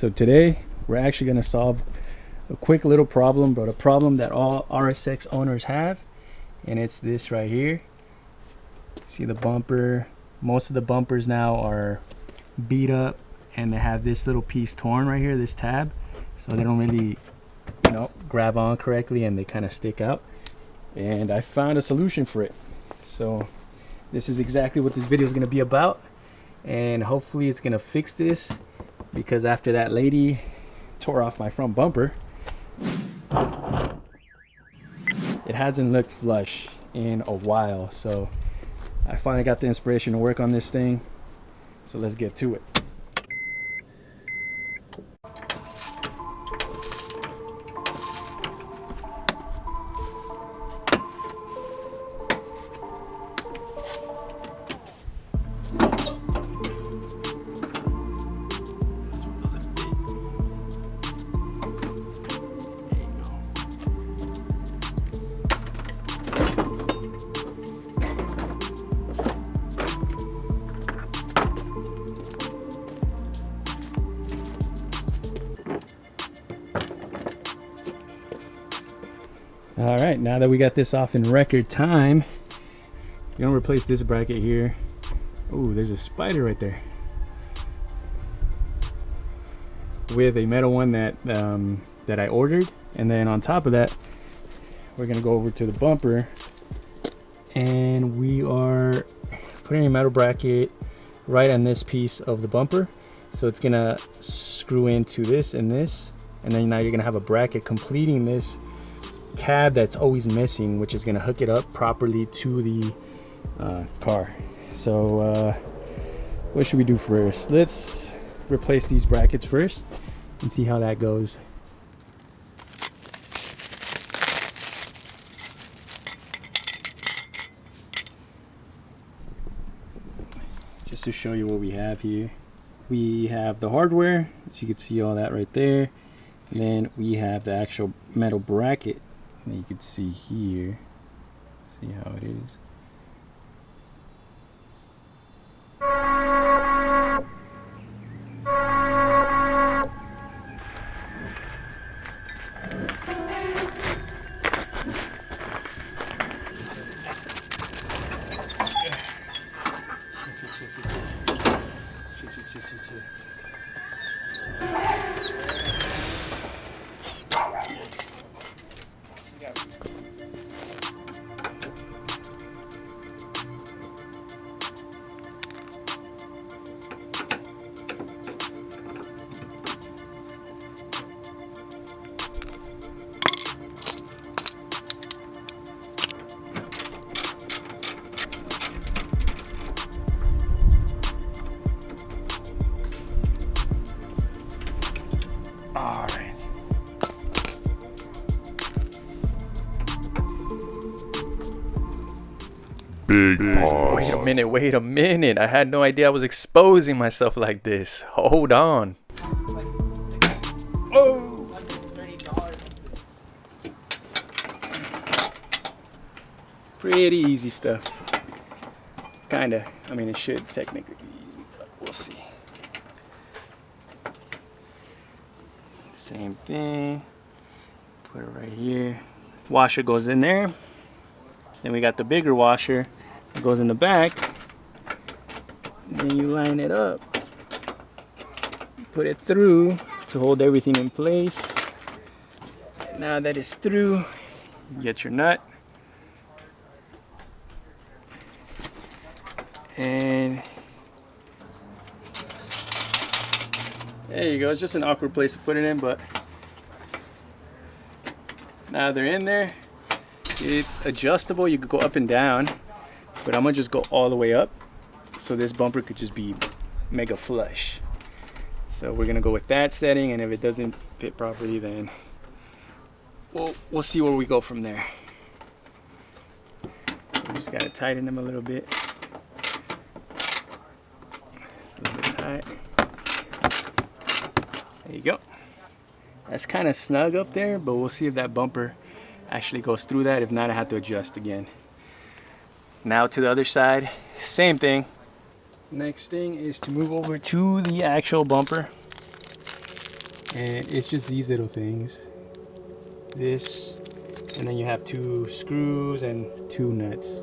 So today we're actually going to solve a quick little problem, but a problem that all RSX owners have, and it's this right here. See the bumper? Most of the bumpers now are beat up and they have this little piece torn right here, this tab, so they don't really, you know, grab on correctly and they kind of stick out. And I found a solution for it. So this is exactly what this video is going to be about, and hopefully it's going to fix this, because after that lady tore off my front bumper, it hasn't looked flush in a while. So I finally got the inspiration to work on this thing, so let's get to it. All right, now that we got this off in record time, we're gonna replace this bracket here. Oh, there's a spider right there. With a metal one that I ordered, and then on top of that, we're gonna go over to the bumper, and we are putting a metal bracket right on this piece of the bumper. So it's gonna screw into this and this, and then now you're gonna have a bracket completing this tab that's always missing, which is going to hook it up properly to the car. So what should we do first? Let's replace these brackets first and see how that goes. Just to show you what we have here, we have the hardware, so you can see all that right there, and then we have the actual metal bracket. And you can see here, see how it is. Big pause. Wait a minute. I had no idea I was exposing myself like this. Hold on. Oh! Pretty easy stuff. Kinda. I mean, it should technically be easy, but we'll see. Same thing. Put it right here. Washer goes in there. Then we got the bigger washer. It goes in the back, and then you line it up, put it through to hold everything in place. And now that it's through, you get your nut, and there you go. It's just an awkward place to put it in, but now they're in there. It's adjustable. You could go up and down, but I'm gonna just go all the way up, so this bumper could just be mega flush. So we're gonna go with that setting, and if it doesn't fit properly, then we'll see where we go from there. We just gotta tighten them a little bit. A little bit tight. There you go. That's kind of snug up there, but we'll see if that bumper actually goes through that. If not, I have to adjust again. Now to the other side, same thing. Next thing is to move over to the actual bumper. And it's just these little things. This, and then you have 2 screws and 2 nuts.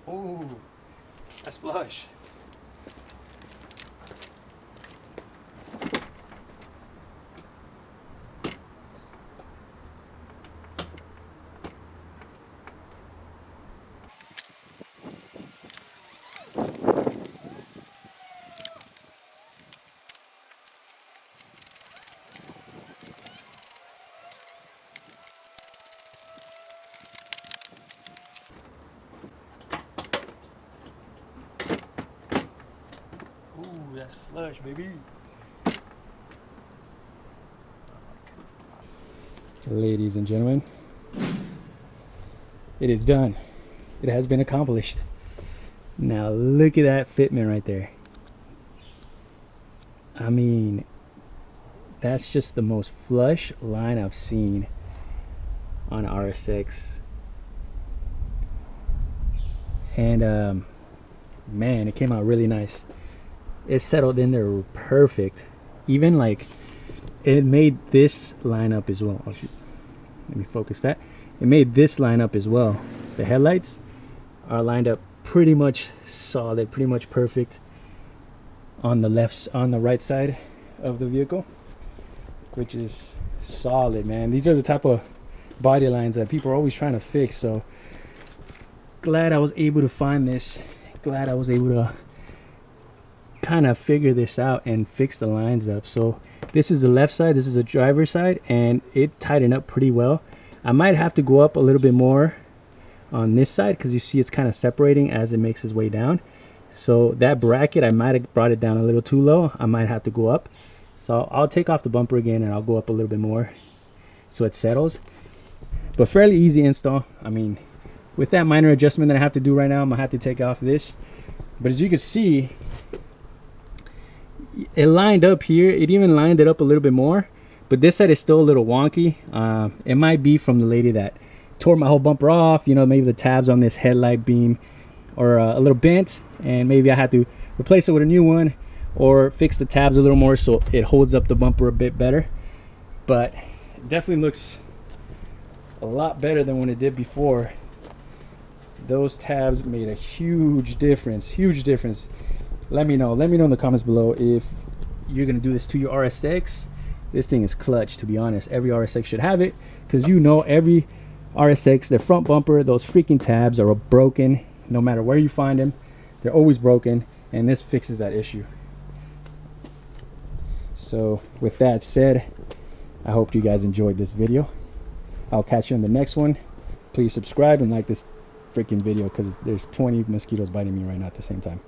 Ooh, that's flush. That's flush, baby. Ladies and gentlemen, it is done. It has been accomplished. Now look at that fitment right there. I mean, that's just the most flush line I've seen on an RSX. And man, it came out really nice. It settled in there perfect. Even like it made this line up as well. Oh shoot, let me focus that. It made this line up as well. The headlights are lined up pretty much solid, pretty much perfect on the right side of the vehicle, which is solid, man. These are the type of body lines that people are always trying to fix. So glad I was able to find this. Glad I was able to kind of figure this out and fix the lines up. So this is the left side, this is the driver's side, and it tightened up pretty well. I might have to go up a little bit more on this side because you see it's kind of separating as it makes its way down. So that bracket, I might have brought it down a little too low. I might have to go up. So I'll take off the bumper again and I'll go up a little bit more so it settles. But fairly easy install. I mean, with that minor adjustment that I have to do right now, I'm gonna have to take off this But as you can see, it lined up here. It even lined it up a little bit more, but this side is still a little wonky. It might be from the lady that tore my whole bumper off. You know, maybe the tabs on this headlight beam are a little bent, and maybe I had to replace it with a new one or fix the tabs a little more so it holds up the bumper a bit better. But it definitely looks a lot better than when it did before. Those tabs made a huge difference. Let me know in the comments below if you're gonna do this to your RSX. This thing is clutch, to be honest. Every RSX should have it, because you know every RSX, their front bumper, those freaking tabs are broken. No matter where you find them, they're always broken, and this fixes that issue. So with that said, I hope you guys enjoyed this video. I'll catch you in the next one. Please subscribe and like this freaking video, because there's 20 mosquitoes biting me right now at the same time.